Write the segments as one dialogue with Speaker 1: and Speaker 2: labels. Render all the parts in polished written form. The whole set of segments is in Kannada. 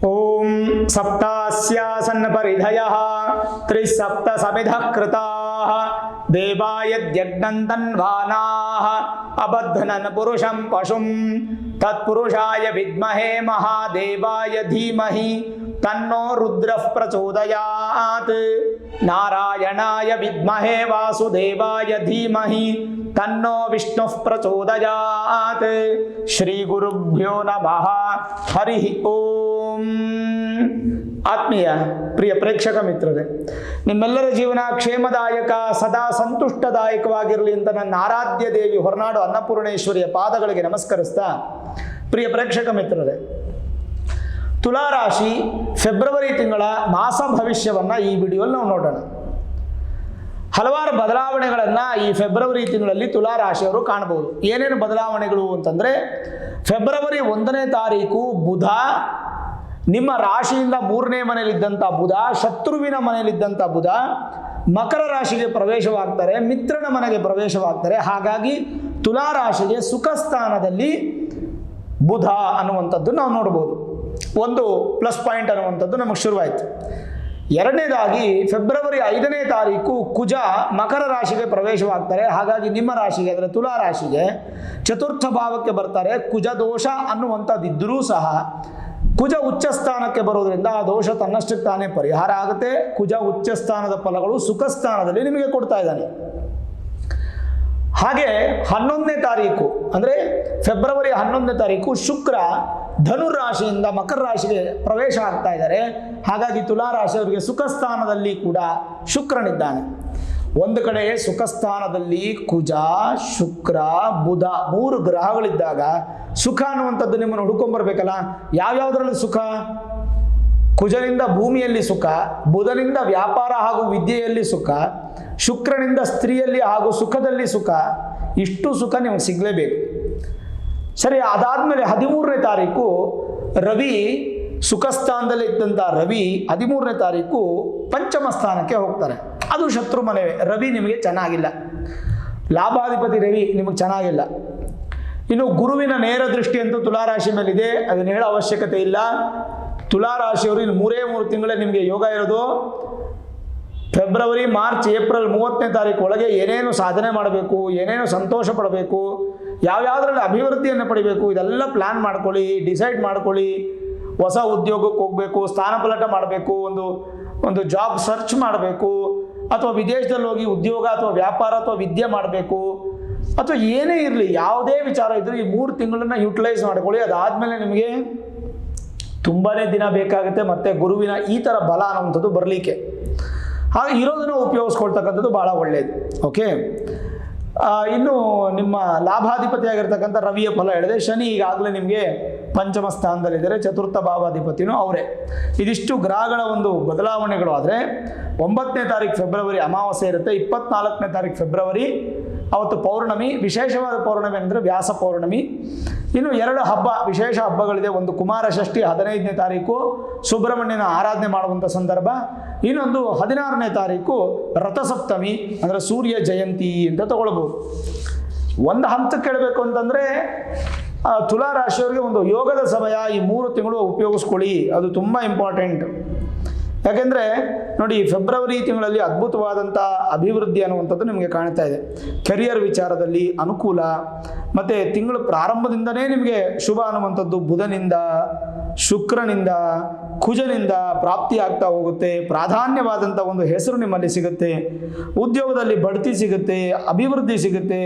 Speaker 1: ಓಂ ಸಪ್ತಾಸ್ಯಾಸನ್ನ ಪರಿಧಯಃ ತ್ರಿಸಪ್ತ ಸಮಿಧಃ ಕೃತಾಃ ದೇವಾಯದ್ಯಜ್ಞಂತನ್ವಾನಾಃ ಅಬಧ್ನನ್ ಪುರುಷಂ ಪಶುಂ ತತ್ಪುರುಷಾಯ ವಿದ್ಮಹೇ ಮಹಾದೇವಾಯ ಧೀಮಹಿ ತನ್ನೋ ರುದ್ರಃ ಪ್ರಚೋದಯಾತ್ ನಾರಾಯಣಾಯ ವಿದ್ಮಹೇ ವಾಸುದೇವಾಯ ಧೀಮಹಿ ತನ್ನೋ ವಿಷ್ಣುಃ ಪ್ರಚೋದಯಾತ್ ಶ್ರೀ ಗುರುಭ್ಯೋ ನಮಃ ಹರಿ ಓಂ. ಆತ್ಮೀಯ ಪ್ರಿಯ ಪ್ರೇಕ್ಷಕ ಮಿತ್ರರೇ, ನಿಮ್ಮೆಲ್ಲರ ಜೀವನ ಕ್ಷೇಮದಾಯಕ ಸದಾ ಸಂತುಷ್ಟದಾಯಕವಾಗಿರಲಿ ಅಂತ ನನ್ನ ಆರಾಧ್ಯ ದೇವಿ ಹೊರನಾಡು ಅನ್ನಪೂರ್ಣೇಶ್ವರಿಯ ಪಾದಗಳಿಗೆ ನಮಸ್ಕರಿಸ್ತಾ, ಪ್ರಿಯ ಪ್ರೇಕ್ಷಕ ಮಿತ್ರರೇ, ತುಲಾರಾಶಿ ಫೆಬ್ರವರಿ ತಿಂಗಳ ಮಾಸ ಭವಿಷ್ಯವನ್ನು ಈ ವಿಡಿಯೋಲ್ಲಿ ನಾವು ನೋಡೋಣ. ಹಲವಾರು ಬದಲಾವಣೆಗಳನ್ನು ಈ ಫೆಬ್ರವರಿ ತಿಂಗಳಲ್ಲಿ ತುಲಾರಾಶಿಯವರು ಕಾಣಬಹುದು. ಏನೇನು ಬದಲಾವಣೆಗಳು ಅಂತಂದರೆ, ಫೆಬ್ರವರಿ 1ನೇ ತಾರೀಕು ಬುಧ ನಿಮ್ಮ ರಾಶಿಯಿಂದ 3ನೇ ಮನೆಯಲ್ಲಿದ್ದಂಥ ಬುಧ, ಶತ್ರುವಿನ ಮನೆಯಲ್ಲಿದ್ದಂಥ ಬುಧ ಮಕರ ರಾಶಿಗೆ ಪ್ರವೇಶವಾಗ್ತಾರೆ, ಮಿತ್ರನ ಮನೆಗೆ ಪ್ರವೇಶವಾಗ್ತಾರೆ. ಹಾಗಾಗಿ ತುಲಾರಾಶಿಗೆ ಸುಖ ಸ್ಥಾನದಲ್ಲಿ ಬುಧ ಅನ್ನುವಂಥದ್ದು ನಾವು ನೋಡ್ಬೋದು. ಒಂದು ಪ್ಲಸ್ ಪಾಯಿಂಟ್ ಅನ್ನುವಂಥದ್ದು ನಮಗೆ ಶುರುವಾಯಿತು. ಎರಡನೇದಾಗಿ ಫೆಬ್ರವರಿ 5ನೇ ತಾರೀಕು ಕುಜ ಮಕರ ರಾಶಿಗೆ ಪ್ರವೇಶವಾಗ್ತಾರೆ. ಹಾಗಾಗಿ ನಿಮ್ಮ ರಾಶಿಗೆ, ಅಂದರೆ ತುಲಾ ರಾಶಿಗೆ ಚತುರ್ಥ ಭಾವಕ್ಕೆ ಬರ್ತಾರೆ. ಕುಜ ದೋಷ ಅನ್ನುವಂಥದ್ದಿದ್ದರೂ ಸಹ ಕುಜ ಉಚ್ಚ ಸ್ಥಾನಕ್ಕೆ ಬರೋದ್ರಿಂದ ಆ ದೋಷ ತನ್ನಷ್ಟಕ್ಕೆ ತಾನೇ ಪರಿಹಾರ ಆಗುತ್ತೆ. ಕುಜ ಉಚ್ಚ ಸ್ಥಾನದ ಫಲಗಳು ಸುಖ ಸ್ಥಾನದಲ್ಲಿ ನಿಮಗೆ ಕೊಡ್ತಾ ಇದ್ದಾನೆ. ಹಾಗೆ 11ನೇ ತಾರೀಕು ಅಂದರೆ ಫೆಬ್ರವರಿ 11ನೇ ತಾರೀಕು ಶುಕ್ರ ಧನುರಾಶಿಯಿಂದ ಮಕರ ರಾಶಿಗೆ ಪ್ರವೇಶ ಆಗ್ತಾ ಇದ್ದಾರೆ. ಹಾಗಾಗಿ ತುಲಾರಾಶಿಯವರಿಗೆ ಸುಖ ಸ್ಥಾನದಲ್ಲಿ ಕೂಡ ಶುಕ್ರನಿದ್ದಾನೆ. ಒಂದು ಕಡೆ ಸುಖ ಸ್ಥಾನದಲ್ಲಿ ಕುಜ, ಶುಕ್ರ, ಬುಧ 3 ಗ್ರಹಗಳಿದ್ದಾಗ ಸುಖ ಅನ್ನುವಂಥದ್ದು ನಿಮ್ಮನ್ನು ಹುಡ್ಕೊಂಡ್ಬರ್ಬೇಕಲ್ಲ. ಯಾವ್ಯಾವುದರಲ್ಲಿ ಸುಖ? ಕುಜನಿಂದ ಭೂಮಿಯಲ್ಲಿ ಸುಖ, ಬುಧನಿಂದ ವ್ಯಾಪಾರ ಹಾಗೂ ವಿದ್ಯೆಯಲ್ಲಿ ಸುಖ, ಶುಕ್ರನಿಂದ ಸ್ತ್ರೀಯಲ್ಲಿ ಹಾಗೂ ಸುಖದಲ್ಲಿ ಸುಖ. ಇಷ್ಟು ಸುಖ ನಿಮಗೆ ಸಿಗಲೇಬೇಕು. ಸರಿ, ಅದಾದಮೇಲೆ 13ನೇ ತಾರೀಕು ರವಿ, ಸುಖ ಸ್ಥಾನದಲ್ಲಿ ಇದ್ದಂಥ ರವಿ 13ನೇ ತಾರೀಕು ಪಂಚಮ ಸ್ಥಾನಕ್ಕೆ ಹೋಗ್ತಾರೆ. ಅದು ಶತ್ರು ಮನೆ. ರವಿ ನಿಮಗೆ ಚೆನ್ನಾಗಿಲ್ಲ, ಲಾಭಾಧಿಪತಿ ರವಿ ನಿಮಗೆ ಚೆನ್ನಾಗಿಲ್ಲ. ಇನ್ನು ಗುರುವಿನ ನೇರ ದೃಷ್ಟಿ ಅಂತೂ ತುಲಾರಾಶಿ ಮೇಲಿದೆ, ಅದನ್ನು ಹೇಳೋ ಅವಶ್ಯಕತೆ ಇಲ್ಲ. ತುಲಾರಾಶಿಯವರು ಇನ್ನು 3 ತಿಂಗಳೇ ನಿಮಗೆ ಯೋಗ ಇರೋದು. ಫೆಬ್ರವರಿ, ಮಾರ್ಚ್, ಏಪ್ರಿಲ್ 30ನೇ ತಾರೀಕು ಒಳಗೆ ಏನೇನು ಸಾಧನೆ ಮಾಡಬೇಕು, ಏನೇನು ಸಂತೋಷ ಪಡಬೇಕು, ಯಾವ್ಯಾವುದರಲ್ಲಿ ಅಭಿವೃದ್ಧಿಯನ್ನು ಪಡಿಬೇಕು, ಇದೆಲ್ಲ ಪ್ಲ್ಯಾನ್ ಮಾಡ್ಕೊಳ್ಳಿ, ಡಿಸೈಡ್ ಮಾಡ್ಕೊಳ್ಳಿ. ಹೊಸ ಉದ್ಯೋಗಕ್ಕೆ ಹೋಗಬೇಕು, ಸ್ಥಾನಪಲಟ ಮಾಡಬೇಕು, ಒಂದು ಜಾಬ್ ಸರ್ಚ್ ಮಾಡಬೇಕು, ಅಥವಾ ವಿದೇಶದಲ್ಲಿ ಹೋಗಿ ಉದ್ಯೋಗ ಅಥವಾ ವ್ಯಾಪಾರ ಅಥವಾ ವಿದ್ಯೆ ಮಾಡಬೇಕು, ಅಥವಾ ಏನೇ ಇರಲಿ, ಯಾವುದೇ ವಿಚಾರ ಇದ್ದರೂ ಈ 3 ತಿಂಗಳನ್ನ ಯುಟಿಲೈಸ್ ಮಾಡ್ಕೊಳ್ಳಿ. ಅದಾದಮೇಲೆ ನಿಮಗೆ ತುಂಬಾ ದಿನ ಬೇಕಾಗುತ್ತೆ ಮತ್ತು ಗುರುವಿನ ಈ ಥರ ಬಲ ಅನ್ನುವಂಥದ್ದು ಬರಲಿಕ್ಕೆ. ಹಾಗೆ ಇರೋದನ್ನು ಉಪಯೋಗಿಸ್ಕೊಳ್ತಕ್ಕಂಥದ್ದು ಭಾಳ ಒಳ್ಳೆಯದು. ಓಕೆ, ಇನ್ನು ನಿಮ್ಮ ಲಾಭಾಧಿಪತಿಯಾಗಿರ್ತಕ್ಕಂಥ ರವಿಯ ಫಲ ಹೇಳಿದೆ. ಶನಿ ಈಗಾಗಲೇ ನಿಮಗೆ ಪಂಚಮ ಸ್ಥಾನದಲ್ಲಿದ್ದಾರೆ, ಚತುರ್ಥ ಭಾವಾಧಿಪತಿನೂ ಅವರೇ. ಇದಿಷ್ಟು ಗ್ರಹಗಳ ಒಂದು ಬದಲಾವಣೆಗಳು. ಆದರೆ 9ನೇ ತಾರೀಕು ಫೆಬ್ರವರಿ ಅಮಾವಾಸ್ಯೆ ಇರುತ್ತೆ. 24ನೇ ತಾರೀಕು ಫೆಬ್ರವರಿ ಅವತ್ತು ಪೌರ್ಣಮಿ, ವಿಶೇಷವಾದ ಪೌರ್ಣಮಿ ಅಂದರೆ ವ್ಯಾಸ ಪೌರ್ಣಮಿ. ಇನ್ನು 2 ಹಬ್ಬ, ವಿಶೇಷ ಹಬ್ಬಗಳಿದೆ. ಒಂದು ಕುಮಾರ ಷಷ್ಠಿ 15ನೇ ತಾರೀಕು ಸುಬ್ರಹ್ಮಣ್ಯನ ಆರಾಧನೆ ಮಾಡುವಂಥ ಸಂದರ್ಭ. ಇನ್ನೊಂದು 16ನೇ ತಾರೀಕು ರಥಸಪ್ತಮಿ ಅಂದರೆ ಸೂರ್ಯ ಜಯಂತಿ ಅಂತ ತಗೊಳ್ಬೋದು. ಒಂದು ಹಂತಕ್ಕೆ ಹೇಳಬೇಕು ಅಂತಂದರೆ ತುಲಾರಾಶಿಯವರಿಗೆ ಒಂದು ಯೋಗದ ಸಮಯ ಈ 3 ತಿಂಗಳು ಉಪಯೋಗಿಸ್ಕೊಳ್ಳಿ, ಅದು ತುಂಬ ಇಂಪಾರ್ಟೆಂಟ್. ಯಾಕೆಂದರೆ ನೋಡಿ, ಫೆಬ್ರವರಿ ತಿಂಗಳಲ್ಲಿ ಅದ್ಭುತವಾದಂಥ ಅಭಿವೃದ್ಧಿ ಅನ್ನುವಂಥದ್ದು ನಿಮಗೆ ಕಾಣ್ತಾ ಇದೆ. ಕೆರಿಯರ್ ವಿಚಾರದಲ್ಲಿ ಅನುಕೂಲ, ಮತ್ತು ತಿಂಗಳು ಪ್ರಾರಂಭದಿಂದನೇ ನಿಮಗೆ ಶುಭ ಅನ್ನುವಂಥದ್ದು ಬುಧನಿಂದ, ಶುಕ್ರನಿಂದ, ಕುಜನಿಂದ ಪ್ರಾಪ್ತಿ ಆಗ್ತಾ ಹೋಗುತ್ತೆ. ಪ್ರಾಧಾನ್ಯವಾದಂಥ ಒಂದು ಹೆಸರು ನಿಮ್ಮಲ್ಲಿ ಸಿಗುತ್ತೆ, ಉದ್ಯೋಗದಲ್ಲಿ ಬಡ್ತಿ ಸಿಗುತ್ತೆ, ಅಭಿವೃದ್ಧಿ ಸಿಗುತ್ತೆ,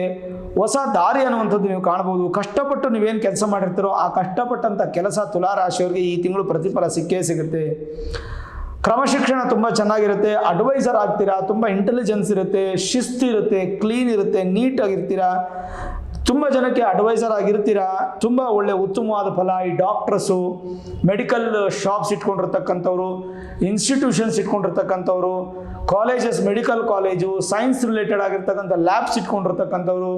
Speaker 1: ಹೊಸ ದಾರಿ ಅನ್ನುವಂಥದ್ದು ನೀವು ಕಾಣ್ಬೋದು. ಕಷ್ಟಪಟ್ಟು ನೀವೇನು ಕೆಲಸ ಮಾಡಿರ್ತೀರೋ ಆ ಕಷ್ಟಪಟ್ಟಂಥ ಕೆಲಸ ತುಲಾರಾಶಿಯವರಿಗೆ ಈ ತಿಂಗಳು ಪ್ರತಿಫಲ ಸಿಕ್ಕೇ ಸಿಗುತ್ತೆ. ಕ್ರಮಶಿಕ್ಷಣ ತುಂಬ ಚೆನ್ನಾಗಿರುತ್ತೆ, ಅಡ್ವೈಸರ್ ಆಗ್ತೀರಾ, ತುಂಬ ಇಂಟೆಲಿಜೆನ್ಸ್ ಇರುತ್ತೆ, ಶಿಸ್ತಿರುತ್ತೆ, ಕ್ಲೀನ್ ಇರುತ್ತೆ, ನೀಟಾಗಿರ್ತೀರಾ, ತುಂಬ ಜನಕ್ಕೆ ಅಡ್ವೈಸರ್ ಆಗಿರ್ತೀರಾ, ತುಂಬ ಒಳ್ಳೆ ಉತ್ತಮವಾದ ಫಲ. ಈ ಡಾಕ್ಟರ್ಸು, ಮೆಡಿಕಲ್ ಶಾಪ್ಸ್ ಇಟ್ಕೊಂಡಿರ್ತಕ್ಕಂಥವ್ರು, ಇನ್ಸ್ಟಿಟ್ಯೂಷನ್ಸ್ ಇಟ್ಕೊಂಡಿರ್ತಕ್ಕಂಥವ್ರು, colleges, medical college, science related ಆಗಿರ್ತಕ್ಕಂಥ ಲ್ಯಾಬ್ಸ್ ಇಟ್ಕೊಂಡಿರ್ತಕ್ಕಂಥವ್ರು,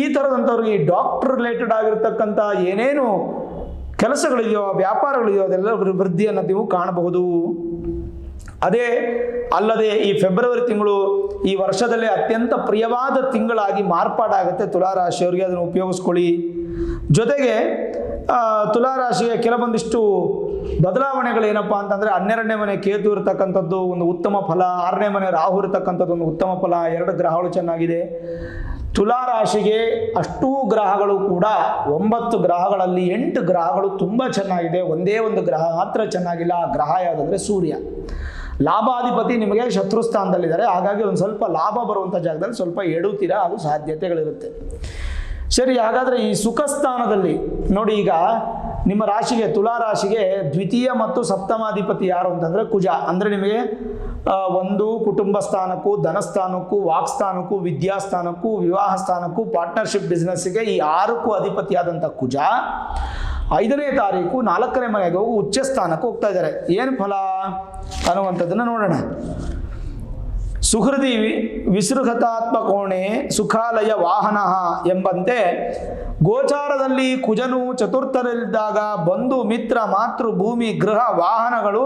Speaker 1: ಈ ಥರದಂಥವ್ರಿಗೆ ಈ ಡಾಕ್ಟರ್ ರಿಲೇಟೆಡ್ ಆಗಿರ್ತಕ್ಕಂಥ ಏನೇನು ಕೆಲಸಗಳಿದೆಯೋ, ವ್ಯಾಪಾರಗಳಿದೆಯೋ, ಅದೆಲ್ಲ ವೃದ್ಧಿಯನ್ನು ನೀವು ಕಾಣಬಹುದು. ಅದೇ ಅಲ್ಲದೆ ಈ ಫೆಬ್ರವರಿ ತಿಂಗಳು ಈ ವರ್ಷದಲ್ಲಿ ಅತ್ಯಂತ ಪ್ರಿಯವಾದ ತಿಂಗಳಾಗಿ ಮಾರ್ಪಾಡಾಗುತ್ತೆ ತುಲಾರಾಶಿಯವರಿಗೆ. ಅದನ್ನು ಉಪಯೋಗಿಸ್ಕೊಳ್ಳಿ. ಜೊತೆಗೆ ತುಲಾರಾಶಿಯ ಕೆಲವೊಂದಿಷ್ಟು ಬದಲಾವಣೆಗಳೇನಪ್ಪ ಅಂತಂದರೆ 12ನೇ ಮನೆ ಕೇತು ಇರತಕ್ಕಂಥದ್ದು ಒಂದು ಉತ್ತಮ ಫಲ, 6ನೇ ಮನೆ ರಾಹು ಇರತಕ್ಕಂಥದ್ದು ಒಂದು ಉತ್ತಮ ಫಲ, 2 ಗ್ರಹಗಳು ಚೆನ್ನಾಗಿದೆ. ತುಲಾ ರಾಶಿಗೆ ಅಷ್ಟೂ ಗ್ರಹಗಳು ಕೂಡ 9 ಗ್ರಹಗಳಲ್ಲಿ 8 ಗ್ರಹಗಳು ತುಂಬ ಚೆನ್ನಾಗಿದೆ. ಒಂದೇ ಒಂದು ಗ್ರಹ ಮಾತ್ರ ಚೆನ್ನಾಗಿಲ್ಲ. ಆ ಗ್ರಹ ಯಾವುದಂದರೆ ಸೂರ್ಯ. ಲಾಭಾಧಿಪತಿ ನಿಮಗೆ ಶತ್ರುಸ್ಥಾನದಲ್ಲಿದ್ದಾರೆ. ಹಾಗಾಗಿ ಒಂದು ಸ್ವಲ್ಪ ಲಾಭ ಬರುವಂಥ ಜಾಗದಲ್ಲಿ ಸ್ವಲ್ಪ ಎಡುತ್ತೀರಾ, ಅದು ಸಾಧ್ಯತೆಗಳಿರುತ್ತೆ. ಸರಿ, ಹಾಗಾದರೆ ಈ ಸುಖ ಸ್ಥಾನದಲ್ಲಿ ನೋಡಿ, ಈಗ ನಿಮ್ಮ ರಾಶಿಗೆ ತುಲಾ ರಾಶಿಗೆ ದ್ವಿತೀಯ ಮತ್ತು ಸಪ್ತಮಾಧಿಪತಿ ಯಾರು ಅಂತಂದರೆ ಕುಜ. ಅಂದರೆ ನಿಮಗೆ ಒಂದು ಕುಟುಂಬ ಸ್ಥಾನಕ್ಕೂ, ಧನಸ್ಥಾನಕ್ಕೂ, ವಾಕ್ಸ್ಥಾನಕ್ಕೂ, ವಿದ್ಯಾಸ್ಥಾನಕ್ಕೂ, ವಿವಾಹ ಸ್ಥಾನಕ್ಕೂ, ಪಾರ್ಟ್ನರ್ಶಿಪ್ ಬಿಸ್ನೆಸ್ಸಿಗೆ ಈ 6ಕ್ಕೂ ಅಧಿಪತಿಯಾದಂಥ ಕುಜ 5ನೇ ತಾರೀಕು 4ನೇ ಮನೆಗೆ ಹೋಗಿ ಉಚ್ಚ ಸ್ಥಾನಕ್ಕೆ ಹೋಗ್ತಾ ಇದ್ದಾರೆ. ಏನು ಫಲ ಅನ್ನುವಂಥದ್ದನ್ನು ನೋಡೋಣ. ಸುಹೃದಿ ವಿಸೃಹತಾತ್ಮಕೋಣೆ ಸುಖಾಲಯ ವಾಹನ ಎಂಬಂತೆ ಗೋಚಾರದಲ್ಲಿ ಕುಜನು ಚತುರ್ಥದಲ್ಲಿದ್ದಾಗ ಬಂಧು ಮಿತ್ರ ಮಾತೃ ಭೂಮಿ ಗೃಹ ವಾಹನಗಳು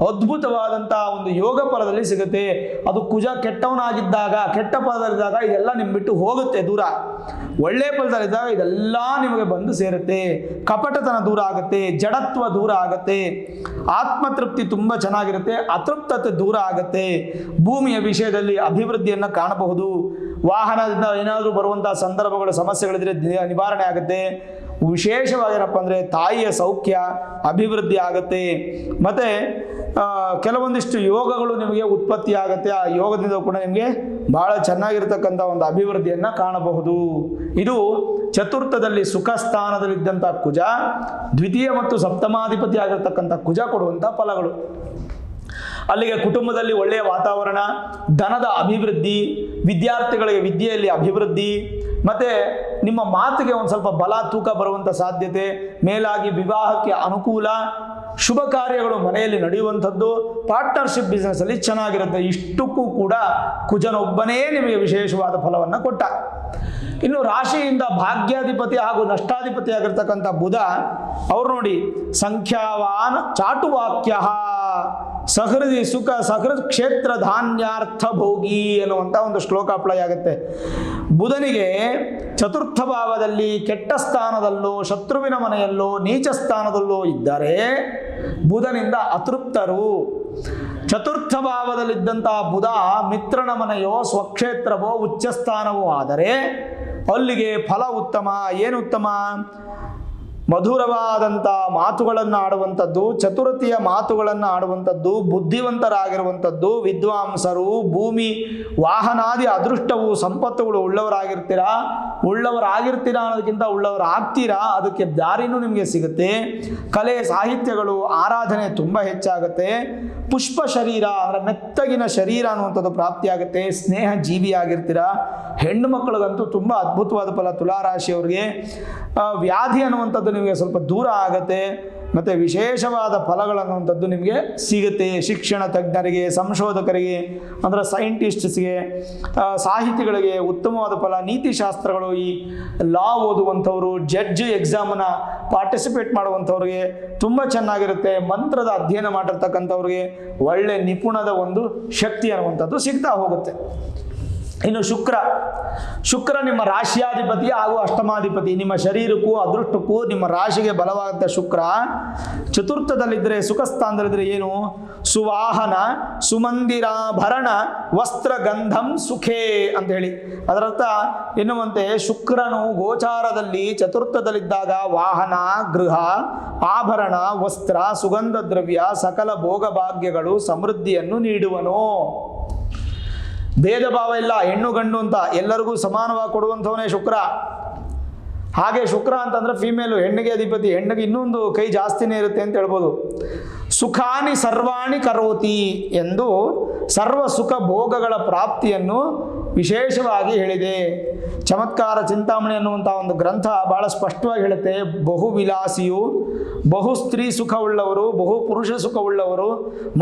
Speaker 1: ಅದ್ಭುತವಾದಂಥ ಒಂದು ಯೋಗ ಫಲದಲ್ಲಿ ಸಿಗುತ್ತೆ. ಅದು ಕುಜ ಕೆಟ್ಟವನಾಗಿದ್ದಾಗ, ಕೆಟ್ಟ ಫಲದಲ್ಲಿದ್ದಾಗ ಇದೆಲ್ಲ ನಿಮ್ಮ ಬಿಟ್ಟು ಹೋಗುತ್ತೆ ದೂರ. ಒಳ್ಳೆ ಫಲದಲ್ಲಿದ್ದಾಗ ಇದೆಲ್ಲ ನಿಮಗೆ ಬಂದು ಸೇರುತ್ತೆ. ಕಪಟತನ ದೂರ ಆಗುತ್ತೆ, ಜಡತ್ವ ದೂರ ಆಗುತ್ತೆ, ಆತ್ಮತೃಪ್ತಿ ತುಂಬ ಚೆನ್ನಾಗಿರುತ್ತೆ, ಅತೃಪ್ತತೆ ದೂರ ಆಗುತ್ತೆ. ಭೂಮಿಯ ವಿಷಯದಲ್ಲಿ ಅಭಿವೃದ್ಧಿಯನ್ನು ಕಾಣಬಹುದು. ವಾಹನದಿಂದ ಏನಾದರೂ ಬರುವಂಥ ಸಂದರ್ಭಗಳು, ಸಮಸ್ಯೆಗಳಿದ್ರೆ ನಿವಾರಣೆ ಆಗುತ್ತೆ. ವಿಶೇಷವಾಗಿ ಏನಪ್ಪ ಅಂದರೆ ತಾಯಿಯ ಸೌಖ್ಯ ಅಭಿವೃದ್ಧಿ ಆಗುತ್ತೆ. ಮತ್ತು ಕೆಲವೊಂದಿಷ್ಟು ಯೋಗಗಳು ನಿಮಗೆ ಉತ್ಪತ್ತಿ ಆಗುತ್ತೆ. ಆ ಯೋಗದಿಂದ ಕೂಡ ನಿಮಗೆ ಭಾಳ ಚೆನ್ನಾಗಿರ್ತಕ್ಕಂಥ ಒಂದು ಅಭಿವೃದ್ಧಿಯನ್ನು ಕಾಣಬಹುದು. ಇದು ಚತುರ್ಥದಲ್ಲಿ ಸುಖ ಸ್ಥಾನದಲ್ಲಿದ್ದಂಥ ಕುಜ, ದ್ವಿತೀಯ ಮತ್ತು ಸಪ್ತಮಾಧಿಪತಿ ಆಗಿರ್ತಕ್ಕಂಥ ಕುಜ ಕೊಡುವಂಥ ಫಲಗಳು. ಅಲ್ಲಿಗೆ ಕುಟುಂಬದಲ್ಲಿ ಒಳ್ಳೆಯ ವಾತಾವರಣ, ಧನದ ಅಭಿವೃದ್ಧಿ, ವಿದ್ಯಾರ್ಥಿಗಳಿಗೆ ವಿದ್ಯೆಯಲ್ಲಿ ಅಭಿವೃದ್ಧಿ, ಮತ್ತು ನಿಮ್ಮ ಮಾತಿಗೆ ಒಂದು ಸ್ವಲ್ಪ ಬಲ ತೂಕ ಬರುವಂಥ ಸಾಧ್ಯತೆ, ಮೇಲಾಗಿ ವಿವಾಹಕ್ಕೆ ಅನುಕೂಲ, ಶುಭ ಕಾರ್ಯಗಳು ಮನೆಯಲ್ಲಿ ನಡೆಯುವಂಥದ್ದು, ಪಾರ್ಟ್ನರ್ಶಿಪ್ ಬಿಸ್ನೆಸ್ಸಲ್ಲಿ ಚೆನ್ನಾಗಿರುತ್ತೆ. ಇಷ್ಟಕ್ಕೂ ಕೂಡ ಕುಜನೊಬ್ಬನೇ ನಿಮಗೆ ವಿಶೇಷವಾದ ಫಲವನ್ನು ಕೊಟ್ಟ. ಇನ್ನು ರಾಶಿಯಿಂದ ಭಾಗ್ಯಾಧಿಪತಿ ಹಾಗೂ ನಷ್ಟಾಧಿಪತಿ ಆಗಿರ್ತಕ್ಕಂಥ ಬುಧ ಅವರು ನೋಡಿ, ಸಂಖ್ಯಾವಾನ್ ಚಾಟುವಾಕ್ಯ ಸಹೃದಿ ಸುಖ ಸಹೃದ್ ಕ್ಷೇತ್ರ ಧಾನ್ಯಾರ್ಥ ಭೋಗಿ ಅನ್ನುವಂಥ ಒಂದು ಶ್ಲೋಕ ಅಪ್ಲೈ ಆಗುತ್ತೆ. ಬುಧನಿಗೆ ಚತುರ್ಥ ಭಾವದಲ್ಲಿ ಕೆಟ್ಟ ಸ್ಥಾನದಲ್ಲೋ, ಶತ್ರುವಿನ ಮನೆಯಲ್ಲೋ, ನೀಚ ಸ್ಥಾನದಲ್ಲೋ ಇದ್ದರೆ ಬುಧನಿಂದ ಅತೃಪ್ತರು. ಚತುರ್ಥ ಭಾವದಲ್ಲಿದ್ದಂತಹ ಬುಧ ಮಿತ್ರನ ಮನೆಯೋ, ಸ್ವಕ್ಷೇತ್ರವೋ, ಉಚ್ಚಸ್ಥಾನವೋ ಆದರೆ ಅಲ್ಲಿಗೆ ಫಲ ಉತ್ತಮ. ಏನು ಉತ್ತಮ? ಮಧುರವಾದಂಥ ಮಾತುಗಳನ್ನು ಆಡುವಂಥದ್ದು, ಚತುರತೆಯ ಮಾತುಗಳನ್ನು ಆಡುವಂಥದ್ದು, ಬುದ್ಧಿವಂತರಾಗಿರುವಂಥದ್ದು, ವಿದ್ವಾಂಸರು, ಭೂಮಿ ವಾಹನಾದಿ ಅದೃಷ್ಟವು ಸಂಪತ್ತುಗಳು ಉಳ್ಳವರಾಗಿರ್ತೀರಾ ಅನ್ನೋದಕ್ಕಿಂತ ಉಳ್ಳವರಾಗ್ತೀರಾ, ಅದಕ್ಕೆ ದಾರಿನೂ ನಿಮಗೆ ಸಿಗುತ್ತೆ. ಕಲೆ ಸಾಹಿತ್ಯಗಳು ಆರಾಧನೆ ತುಂಬ ಹೆಚ್ಚಾಗುತ್ತೆ. ಪುಷ್ಪ ಶರೀರ ಅಂದರೆ ಮೆತ್ತಗಿನ ಶರೀರ ಅನ್ನುವಂಥದ್ದು ಪ್ರಾಪ್ತಿಯಾಗುತ್ತೆ. ಸ್ನೇಹ ಜೀವಿಯಾಗಿರ್ತೀರ. ಹೆಣ್ಣು ಮಕ್ಕಳಿಗಂತೂ ತುಂಬ ಅದ್ಭುತವಾದ ಫಲ ತುಲಾರಾಶಿಯವರಿಗೆ. ವ್ಯಾಧಿ ಅನ್ನುವಂಥದ್ದು ನಿಮಗೆ ಸ್ವಲ್ಪ ದೂರ ಆಗುತ್ತೆ. ಮತ್ತು ವಿಶೇಷವಾದ ಫಲಗಳನ್ನುವಂಥದ್ದು ನಿಮಗೆ ಸಿಗುತ್ತೆ. ಶಿಕ್ಷಣ ತಜ್ಞರಿಗೆ, ಸಂಶೋಧಕರಿಗೆ ಅಂದರೆ ಸೈಂಟಿಸ್ಟ್ಸ್ಗೆ, ಸಾಹಿತಿಗಳಿಗೆ ಉತ್ತಮವಾದ ಫಲ. ನೀತಿಶಾಸ್ತ್ರಗಳು, ಈ ಲಾ ಓದುವಂಥವ್ರು, ಜಡ್ಜ್ ಎಕ್ಸಾಮನ್ನು ಪಾರ್ಟಿಸಿಪೇಟ್ ಮಾಡುವಂಥವ್ರಿಗೆ ತುಂಬ ಚೆನ್ನಾಗಿರುತ್ತೆ. ಮಂತ್ರದ ಅಧ್ಯಯನ ಮಾಡಿರ್ತಕ್ಕಂಥವ್ರಿಗೆ ಒಳ್ಳೆ ನಿಪುಣದ ಒಂದು ಶಕ್ತಿ ಅನ್ನುವಂಥದ್ದು ಸಿಗ್ತಾ ಹೋಗುತ್ತೆ. ಇನ್ನು ಶುಕ್ರ ನಿಮ್ಮ ರಾಶಿಯಾಧಿಪತಿ ಹಾಗೂ ಅಷ್ಟಮಾಧಿಪತಿ. ನಿಮ್ಮ ಶರೀರಕ್ಕೂ ಅದೃಷ್ಟಕ್ಕೂ ನಿಮ್ಮ ರಾಶಿಗೆ ಬಲವಾದಂಥ ಶುಕ್ರ ಚತುರ್ಥದಲ್ಲಿದ್ದರೆ, ಸುಖ ಸ್ಥಾನದಲ್ಲಿದ್ದರೆ ಏನು? ಸುವಾಹನ ಸುಮಂದಿರಾಭರಣ ವಸ್ತ್ರ ಗಂಧಂ ಸುಖೇ ಅಂತ ಹೇಳಿ. ಅದರರ್ಥ ಎನ್ನುವಂತೆ ಶುಕ್ರನು ಗೋಚಾರದಲ್ಲಿ ಚತುರ್ಥದಲ್ಲಿದ್ದಾಗ ವಾಹನ, ಗೃಹ, ಆಭರಣ, ವಸ್ತ್ರ, ಸುಗಂಧ ದ್ರವ್ಯ, ಸಕಲ ಭೋಗಭಾಗ್ಯಗಳು, ಸಮೃದ್ಧಿಯನ್ನು ನೀಡುವನು. ಭೇದ ಭಾವ ಇಲ್ಲ, ಹೆಣ್ಣು ಗಂಡು ಅಂತ ಎಲ್ಲರಿಗೂ ಸಮಾನವಾಗಿ ಕೊಡುವಂಥವನೇ ಶುಕ್ರ. ಹಾಗೆ ಶುಕ್ರ ಅಂತಂದರೆ ಫೀಮೇಲು, ಹೆಣ್ಣಿಗೆ ಅಧಿಪತಿ. ಹೆಣ್ಣಿಗೆ ಇನ್ನೊಂದು ಕೈ ಜಾಸ್ತಿನೇ ಇರುತ್ತೆ ಅಂತ ಹೇಳ್ಬೋದು. ಸುಖಾನಿ ಸರ್ವಾಣಿ ಕರೋತಿ ಎಂದು ಸರ್ವ ಸುಖ ಭೋಗಗಳ ಪ್ರಾಪ್ತಿಯನ್ನು ವಿಶೇಷವಾಗಿ ಹೇಳಿದೆ. ಚಮತ್ಕಾರ ಚಿಂತಾಮಣಿ ಅನ್ನುವಂಥ ಒಂದು ಗ್ರಂಥ ಭಾಳ ಸ್ಪಷ್ಟವಾಗಿ ಹೇಳುತ್ತೆ. ಬಹು ವಿಲಾಸಿಯು, ಬಹು ಸ್ತ್ರೀ ಸುಖವುಳ್ಳವರು, ಬಹು ಪುರುಷ ಸುಖವುಳ್ಳವರು,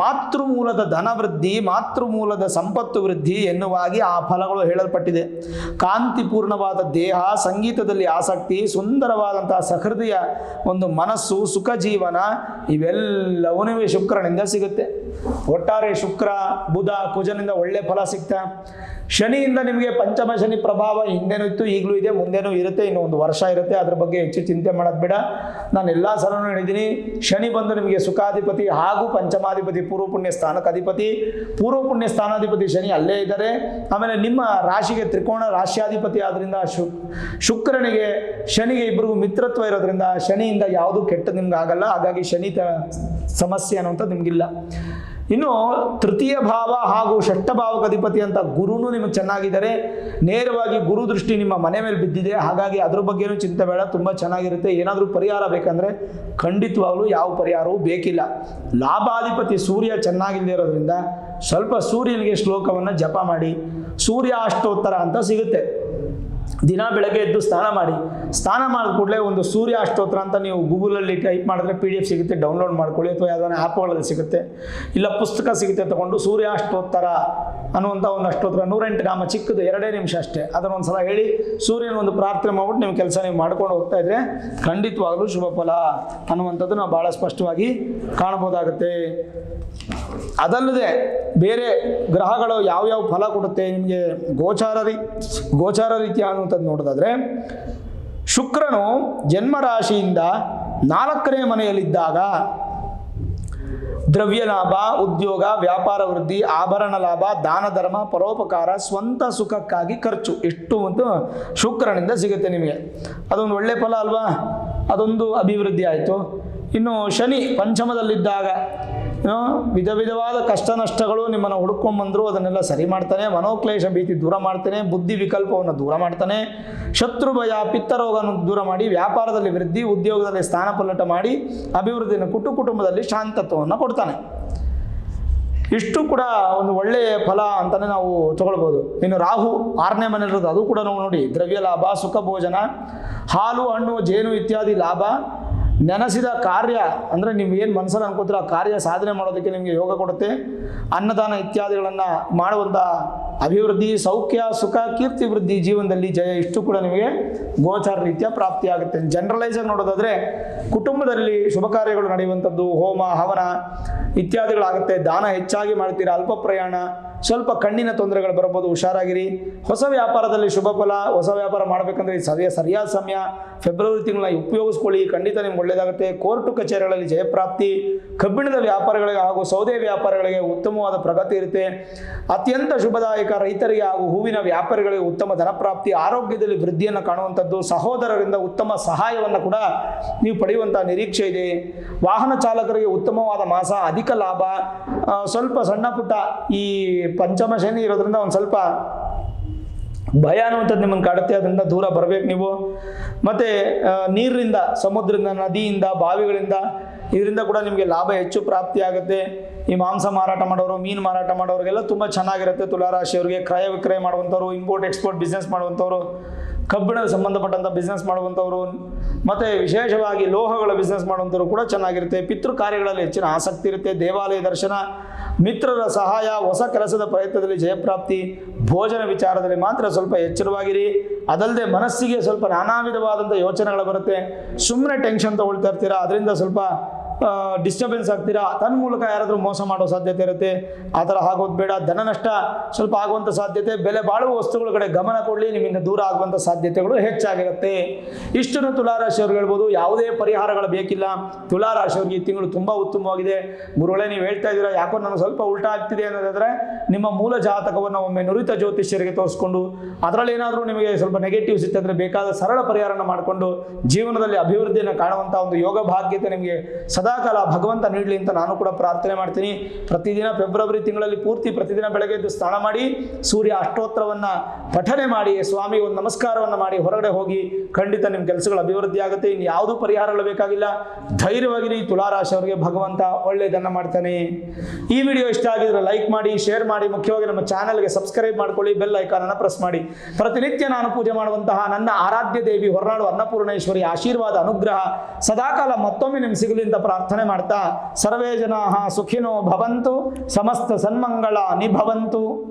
Speaker 1: ಮಾತೃಮೂಲದ ಧನವೃದ್ಧಿ, ಮಾತೃಮೂಲದ ಸಂಪತ್ತು ವೃದ್ಧಿ ಎನ್ನುವಾಗಿ ಆ ಫಲಗಳು ಹೇಳಲ್ಪಟ್ಟಿದೆ. ಕಾಂತಿಪೂರ್ಣವಾದ ದೇಹ, ಸಂಗೀತದಲ್ಲಿ ಆಸಕ್ತಿ, ಸುಂದರವಾದಂತಹ ಸಹೃದಯ ಒಂದು ಮನಸ್ಸು, ಸುಖ ಜೀವನ, ಇವೆಲ್ಲವೂ ನಿಮಗೆ ಶುಕ್ರನಿಂದ ಸಿಗುತ್ತೆ. ಒಟ್ಟಾರೆ ಶುಕ್ರ, ಬುಧ, ಕುಜನಿಂದ ಒಳ್ಳೆ ಫಲ ಸಿಗ್ತಾ. ಶನಿಯಿಂದ ನಿಮಗೆ ಪಂಚಮ ಶನಿ ಪ್ರಭಾವ ಹಿಂದೆನೂ ಇತ್ತು, ಈಗಲೂ ಇದೆ, ಮುಂದೆನೂ ಇರುತ್ತೆ. ಇನ್ನು ಒಂದು ವರ್ಷ ಇರುತ್ತೆ. ಅದ್ರ ಬಗ್ಗೆ ಹೆಚ್ಚು ಚಿಂತೆ ಮಾಡೋದು ಬೇಡ. ನಾನು ಎಲ್ಲ ಸಲನೂ ಹೇಳಿದ್ದೀನಿ. ಶನಿ ಬಂದು ನಿಮಗೆ ಸುಖಾಧಿಪತಿ ಹಾಗೂ ಪಂಚಮಾಧಿಪತಿ, ಪೂರ್ವ ಪುಣ್ಯ ಸ್ಥಾನಕ್ಕೆ ಅಧಿಪತಿ. ಪೂರ್ವ ಪುಣ್ಯ ಸ್ಥಾನಾಧಿಪತಿ ಶನಿ ಅಲ್ಲೇ ಇದ್ದಾರೆ. ಆಮೇಲೆ ನಿಮ್ಮ ರಾಶಿಗೆ ತ್ರಿಕೋಣ ರಾಶ್ಯಾಧಿಪತಿ ಆದ್ರಿಂದ ಶುಕ್ರನಿಗೆ ಶನಿಗೆ ಇಬ್ಬರಿಗೂ ಮಿತ್ರತ್ವ ಇರೋದ್ರಿಂದ ಶನಿಯಿಂದ ಯಾವುದು ಕೆಟ್ಟ ನಿಮ್ಗೆ ಆಗಲ್ಲ. ಹಾಗಾಗಿ ಶನಿ ಸಮಸ್ಯೆ ಅನ್ನುವಂಥದ್ದು ನಿಮಗಿಲ್ಲ. ಇನ್ನು ತೃತೀಯ ಭಾವ ಹಾಗೂ ಷಷ್ಠ ಭಾವಕ್ಕೆ ಅಧಿಪತಿ ಅಂತ ಗುರುನು ನಿಮಗೆ ಚೆನ್ನಾಗಿದ್ದಾರೆ. ನೇರವಾಗಿ ಗುರು ದೃಷ್ಟಿ ನಿಮ್ಮ ಮನೆ ಮೇಲೆ ಬಿದ್ದಿದೆ. ಹಾಗಾಗಿ ಅದ್ರ ಬಗ್ಗೆನೂ ಚಿಂತೆ ಬೇಡ, ತುಂಬ ಚೆನ್ನಾಗಿರುತ್ತೆ. ಏನಾದರೂ ಪರಿಹಾರ ಬೇಕಂದರೆ ಖಂಡಿತವಾಗಲೂ ಯಾವ ಪರಿಹಾರವೂ ಬೇಕಿಲ್ಲ. ಲಾಭಾಧಿಪತಿ ಸೂರ್ಯ ಚೆನ್ನಾಗಿಲ್ಲದೆ ಇರೋದ್ರಿಂದ ಸ್ವಲ್ಪ ಸೂರ್ಯನಿಗೆ ಶ್ಲೋಕವನ್ನು ಜಪ ಮಾಡಿ. ಸೂರ್ಯ ಅಷ್ಟೋತ್ತರ ಅಂತ ಸಿಗುತ್ತೆ. ದಿನ ಬೆಳಗ್ಗೆ ಎದ್ದು ಸ್ನಾನ ಮಾಡಿ. ಸ್ನಾನ ಮಾಡಿದ ಕೂಡಲೇ ಒಂದು ಸೂರ್ಯ ಅಷ್ಟೋತ್ತರ ಅಂತ ನೀವು ಗೂಗಲಲ್ಲಿ ಟೈಪ್ ಮಾಡಿದ್ರೆ PDF ಸಿಗುತ್ತೆ, ಡೌನ್ಲೋಡ್ ಮಾಡ್ಕೊಳ್ಳಿ. ಅಥವಾ ಯಾವುದಾದ್ರು ಆ್ಯಪ್ಗಳಲ್ಲಿ ಸಿಗುತ್ತೆ, ಇಲ್ಲ ಪುಸ್ತಕ ಸಿಗುತ್ತೆ, ತಗೊಂಡು ಸೂರ್ಯ ಅಷ್ಟೋತ್ತರ ಅನ್ನುವಂಥ ಒಂದು ಅಷ್ಟೋತ್ತರ 108 ನಾಮ, ಚಿಕ್ಕದು 2 ನಿಮಿಷ ಅಷ್ಟೇ. ಅದನ್ನೊಂದು ಸಲ ಹೇಳಿ ಸೂರ್ಯನ ಒಂದು ಪ್ರಾರ್ಥನೆ ಮಾಡ್ಬಿಟ್ಟು ನಿಮ್ಮ ಕೆಲಸ ನೀವು ಮಾಡ್ಕೊಂಡು ಹೋಗ್ತಾ ಇದ್ರೆ ಖಂಡಿತವಾಗಲೂ ಶುಭ ಫಲ ಅನ್ನುವಂಥದ್ದು ನಾವು ಭಾಳ ಸ್ಪಷ್ಟವಾಗಿ ಕಾಣ್ಬೋದಾಗುತ್ತೆ. ಅದಲ್ಲದೆ ಬೇರೆ ಗ್ರಹಗಳು ಯಾವ್ಯಾವ ಫಲ ಕೊಡುತ್ತೆ ನಿಮಗೆ ಗೋಚಾರ ರೀತಿಯ ಅನ್ನುವಂಥದ್ದು ನೋಡೋದಾದ್ರೆ, ಶುಕ್ರನು ಜನ್ಮರಾಶಿಯಿಂದ 4ನೇ ಮನೆಯಲ್ಲಿದ್ದಾಗ ದ್ರವ್ಯ ಲಾಭ, ಉದ್ಯೋಗ, ವ್ಯಾಪಾರ ವೃದ್ಧಿ, ಆಭರಣ ಲಾಭ, ದಾನ ಧರ್ಮ, ಪರೋಪಕಾರ, ಸ್ವಂತ ಸುಖಕ್ಕಾಗಿ ಖರ್ಚು, ಇಷ್ಟು ಒಂದು ಶುಕ್ರನಿಂದ ಸಿಗುತ್ತೆ ನಿಮಗೆ. ಅದೊಂದು ಒಳ್ಳೆ ಫಲ ಅಲ್ವಾ? ಅದೊಂದು ಅಭಿವೃದ್ಧಿ ಆಯಿತು. ಇನ್ನು ಶನಿ ಪಂಚಮದಲ್ಲಿದ್ದಾಗ ವಿಧ ವಿಧವಾದ ಕಷ್ಟ ನಷ್ಟಗಳು ನಿಮ್ಮನ್ನು ಹುಡುಕೊಂಡ್ಬಂದರು, ಅದನ್ನೆಲ್ಲ ಸರಿ ಮಾಡ್ತಾನೆ. ಮನೋಕ್ಲೇಶ ಭೀತಿ ದೂರ ಮಾಡ್ತಾನೆ. ಬುದ್ಧಿ ವಿಕಲ್ಪವನ್ನು ದೂರ ಮಾಡ್ತಾನೆ. ಶತ್ರು ಭಯ, ಪಿತ್ತರೋಗವನ್ನು ದೂರ ಮಾಡಿ ವ್ಯಾಪಾರದಲ್ಲಿ ವೃದ್ಧಿ, ಉದ್ಯೋಗದಲ್ಲಿ ಸ್ಥಾನ ಪಲ್ಲಟ ಮಾಡಿ ಅಭಿವೃದ್ಧಿಯನ್ನು ಕುಟುಂಬದಲ್ಲಿ ಶಾಂತತ್ವವನ್ನು ಕೊಡ್ತಾನೆ. ಇಷ್ಟು ಕೂಡ ಒಂದು ಒಳ್ಳೆಯ ಫಲ ಅಂತಲೇ ನಾವು ತಗೊಳ್ಬೋದು. ಇನ್ನು ರಾಹು 6ನೇ ಮನೆಯಲ್ಲಿರೋದು, ಅದು ಕೂಡ ನಾವು ನೋಡಿ ದ್ರವ್ಯ ಲಾಭ, ಸುಖ ಭೋಜನ, ಹಾಲು ಹಣ್ಣು ಜೇನು ಇತ್ಯಾದಿ ಲಾಭ, ನೆನೆಸಿದ ಕಾರ್ಯ ಅಂದರೆ ನೀವು ಏನು ಮನಸ್ಸಲ್ಲಿ ಅನ್ಕೋತೀರ ಆ ಕಾರ್ಯ ಸಾಧನೆ ಮಾಡೋದಕ್ಕೆ ನಿಮಗೆ ಯೋಗ ಕೊಡುತ್ತೆ. ಅನ್ನದಾನ ಇತ್ಯಾದಿಗಳನ್ನು ಮಾಡುವಂಥ ಅಭಿವೃದ್ಧಿ, ಸೌಖ್ಯ, ಸುಖ, ಕೀರ್ತಿ ವೃದ್ಧಿ, ಜೀವನದಲ್ಲಿ ಜಯ, ಇಷ್ಟು ಕೂಡ ನಿಮಗೆ ಗೋಚಾರ ರೀತಿಯ ಪ್ರಾಪ್ತಿಯಾಗುತ್ತೆ. ಜನರಲೈಸ್ ಆಗಿ ನೋಡೋದಾದರೆ ಕುಟುಂಬದಲ್ಲಿ ಶುಭ ಕಾರ್ಯಗಳು ನಡೆಯುವಂಥದ್ದು, ಹೋಮ ಹವನ ಇತ್ಯಾದಿಗಳಾಗುತ್ತೆ. ದಾನ ಹೆಚ್ಚಾಗಿ ಮಾಡ್ತೀರಾ. ಅಲ್ಪ ಪ್ರಯಾಣ, ಸ್ವಲ್ಪ ಕಣ್ಣಿನ ತೊಂದರೆಗಳು ಬರ್ಬೋದು, ಹುಷಾರಾಗಿರಿ. ಹೊಸ ವ್ಯಾಪಾರದಲ್ಲಿ ಶುಭ ಫಲ. ಹೊಸ ವ್ಯಾಪಾರ ಮಾಡಬೇಕಂದ್ರೆ ಸರಿಯಾದ ಸಮಯ ಫೆಬ್ರವರಿ ತಿಂಗಳನ್ನ ಉಪಯೋಗಿಸ್ಕೊಳ್ಳಿ, ಖಂಡಿತ ನಿಮ್ಗೆ ಒಳ್ಳೆಯದಾಗುತ್ತೆ. ಕೋರ್ಟು ಕಚೇರಿಗಳಲ್ಲಿ ಜಯಪ್ರಾಪ್ತಿ, ಕಬ್ಬಿಣದ ವ್ಯಾಪಾರಗಳಿಗೆ ಹಾಗೂ ಸೌದೆ ವ್ಯಾಪಾರಗಳಿಗೆ ಉತ್ತಮವಾದ ಪ್ರಗತಿ ಇರುತ್ತೆ. ಅತ್ಯಂತ ಶುಭದಾಯಕ ರೈತರಿಗೆ ಹಾಗೂ ಹೂವಿನ ವ್ಯಾಪಾರಿಗಳಿಗೆ ಉತ್ತಮ ಧನಪ್ರಾಪ್ತಿ, ಆರೋಗ್ಯದಲ್ಲಿ ವೃದ್ಧಿಯನ್ನು ಕಾಣುವಂಥದ್ದು, ಸಹೋದರರಿಂದ ಉತ್ತಮ ಸಹಾಯವನ್ನು ಕೂಡ ನೀವು ಪಡೆಯುವಂಥ ನಿರೀಕ್ಷೆ ಇದೆ. ವಾಹನ ಚಾಲಕರಿಗೆ ಉತ್ತಮವಾದ ಮಾಸ, ಅಧಿಕ ಲಾಭ. ಸ್ವಲ್ಪ ಸಣ್ಣ ಪುಟ್ಟ ಈ ಪಂಚಮ ಶನಿ ಇರೋದ್ರಿಂದ ಒಂದು ಸ್ವಲ್ಪ ಭಯ ಅನ್ನುವಂಥದ್ದು ನಿಮ್ಮನ್ನು ಕಾಡುತ್ತೆ, ಅದರಿಂದ ದೂರ ಬರಬೇಕು ನೀವು. ಮತ್ತು ನೀರಿನಿಂದ, ಸಮುದ್ರದಿಂದ, ನದಿಯಿಂದ, ಬಾವಿಗಳಿಂದ, ಇದರಿಂದ ಕೂಡ ನಿಮಗೆ ಲಾಭ ಹೆಚ್ಚು ಪ್ರಾಪ್ತಿಯಾಗುತ್ತೆ. ಈ ಮಾಂಸ ಮಾರಾಟ ಮಾಡೋರು, ಮೀನು ಮಾರಾಟ ಮಾಡೋರಿಗೆಲ್ಲ ತುಂಬ ಚೆನ್ನಾಗಿರುತ್ತೆ. ತುಲಾರಾಶಿಯವರಿಗೆ ಕ್ರಯ ವಿಕ್ರಯ ಮಾಡುವಂಥವ್ರು, ಇಂಪೋರ್ಟ್ ಎಕ್ಸ್ಪೋರ್ಟ್ ಬಿಸ್ನೆಸ್ ಮಾಡುವಂಥವ್ರು, ಕಬ್ಬಿಣದ ಸಂಬಂಧಪಟ್ಟಂಥ ಬಿಸ್ನೆಸ್ ಮಾಡುವಂಥವ್ರು, ಮತ್ತು ವಿಶೇಷವಾಗಿ ಲೋಹಗಳ ಬಿಸ್ನೆಸ್ ಮಾಡುವಂಥವ್ರು ಕೂಡ ಚೆನ್ನಾಗಿರುತ್ತೆ. ಪಿತೃ ಕಾರ್ಯಗಳಲ್ಲಿ ಹೆಚ್ಚಿನ ಆಸಕ್ತಿ ಇರುತ್ತೆ. ದೇವಾಲಯ ದರ್ಶನ, ಮಿತ್ರರ ಸಹಾಯ, ಹೊಸ ಕೆಲಸದ ಪ್ರಯತ್ನದಲ್ಲಿ ಜಯಪ್ರಾಪ್ತಿ. ಭೋಜನ ವಿಚಾರದಲ್ಲಿ ಮಾತ್ರ ಸ್ವಲ್ಪ ಎಚ್ಚರವಾಗಿರಿ. ಅದಲ್ಲದೆ ಮನಸ್ಸಿಗೆ ಸ್ವಲ್ಪ ನಾನಾ ವಿಧವಾದಂಥ ಯೋಚನೆಗಳು ಬರುತ್ತೆ. ಸುಮ್ಮನೆ ಟೆನ್ಷನ್ ತಗೊಳ್ತಾ ಇರ್ತೀರಾ, ಅದರಿಂದ ಸ್ವಲ್ಪ ಡಿಸ್ಟರ್ಬೆನ್ಸ್ ಆಗ್ತೀರಾ. ತನ್ಮೂಲಕ ಯಾರಾದರೂ ಮೋಸ ಮಾಡೋ ಸಾಧ್ಯತೆ ಇರುತ್ತೆ. ಆ ಥರ ಆಗೋದು ಬೇಡ. ಧನ ನಷ್ಟ ಸ್ವಲ್ಪ ಆಗುವಂಥ ಸಾಧ್ಯತೆ. ಬೆಲೆ ಬಾಳುವ ವಸ್ತುಗಳ ಕಡೆ ಗಮನ ಕೊಡಲಿ, ನಿಮ್ಮಿಂದ ದೂರ ಆಗುವಂಥ ಸಾಧ್ಯತೆಗಳು ಹೆಚ್ಚಾಗಿರುತ್ತೆ. ಇಷ್ಟನ್ನು ತುಲಾರಾಶಿಯವ್ರಿಗೆ ಹೇಳ್ಬೋದು. ಯಾವುದೇ ಪರಿಹಾರಗಳು ಬೇಕಿಲ್ಲ. ತುಲಾರಾಶಿಯವ್ರಿಗೆ ಈ ತಿಂಗಳು ತುಂಬ ಉತ್ತಮವಾಗಿದೆ. ಗುರುಗಳೇ ನೀವು ಹೇಳ್ತಾ ಇದ್ದೀರಾ ಯಾಕೋ ನನಗೆ ಸ್ವಲ್ಪ ಉಲ್ಟಾ ಆಗ್ತಿದೆ ಅನ್ನೋದಾದರೆ ನಿಮ್ಮ ಮೂಲ ಜಾತಕವನ್ನು ಒಮ್ಮೆ ನುರಿತ ಜ್ಯೋತಿಷ್ಯರಿಗೆ ತೋರಿಸ್ಕೊಂಡು ಅದರಲ್ಲಿ ಏನಾದರೂ ನಿಮಗೆ ಸ್ವಲ್ಪ ನೆಗೆಟಿವ್ಸ್ ಇತ್ತಂದರೆ ಬೇಕಾದ ಸರಳ ಪರಿಹಾರನ ಮಾಡಿಕೊಂಡು ಜೀವನದಲ್ಲಿ ಅಭಿವೃದ್ಧಿಯನ್ನು ಕಾಣುವಂಥ ಒಂದು ಯೋಗ ಭಾಗ್ಯತೆ ನಿಮಗೆ ಸದಾಕಾಲ ಭಗವಂತ ನೀಡಲಿ ಅಂತ ನಾನು ಕೂಡ ಪ್ರಾರ್ಥನೆ ಮಾಡ್ತೀನಿ. ಪ್ರತಿದಿನ ಫೆಬ್ರವರಿ ತಿಂಗಳಲ್ಲಿ ಪೂರ್ತಿ ಪ್ರತಿದಿನ ಬೆಳಗ್ಗೆ ಎದ್ದು ಸ್ನಾನ ಮಾಡಿ ಸೂರ್ಯ ಅಷ್ಟೋತ್ತರವನ್ನು ಪಠನೆ ಮಾಡಿ ಸ್ವಾಮಿ ಒಂದು ನಮಸ್ಕಾರವನ್ನು ಮಾಡಿ ಹೊರಗಡೆ ಹೋಗಿ ಖಂಡಿತ ನಿಮ್ಮ ಕೆಲಸಗಳು ಅಭಿವೃದ್ಧಿ ಆಗುತ್ತೆ. ಇನ್ನು ಯಾವುದೂ ಪರಿಹಾರಗಳು ಬೇಕಾಗಿಲ್ಲ. ಧೈರ್ಯವಾಗಿರಿ. ತುಲಾರಾಶಿಯವರಿಗೆ ಭಗವಂತ ಒಳ್ಳೆಯದನ್ನು ಮಾಡ್ತಾನೆ. ಈ ವಿಡಿಯೋ ಇಷ್ಟ ಆಗಿದ್ರೆ ಲೈಕ್ ಮಾಡಿ, ಶೇರ್ ಮಾಡಿ, ಮುಖ್ಯವಾಗಿ ನಮ್ಮ ಚಾನಲ್ಗೆ ಸಬ್ಸ್ಕ್ರೈಬ್ ಮಾಡ್ಕೊಳ್ಳಿ, ಬೆಲ್ ಐಕಾನನ್ನು ಪ್ರೆಸ್ ಮಾಡಿ. ಪ್ರತಿನಿತ್ಯ ನಾನು ಪೂಜೆ ಮಾಡುವಂತಹ ನನ್ನ ಆರಾಧ್ಯ ದೇವಿ ಹೊರನಾಡು ಅನ್ನಪೂರ್ಣೇಶ್ವರಿ ಆಶೀರ್ವಾದ ಅನುಗ್ರಹ ಸದಾಕಾಲ ಮತ್ತೊಮ್ಮೆ ನಿಮ್ಗೆ ಸಿಗಲಿ ಅಂತ ಪ್ರಾರ್ಥನೆ ಮಾಡ್ತಾ ಸರ್ವೇ ಜನಾಃ ಸುಖಿನೋ ಭವಂತು, ಸಮಸ್ತ ಸನ್ಮಂಗಳ ನಿಭವಂತು.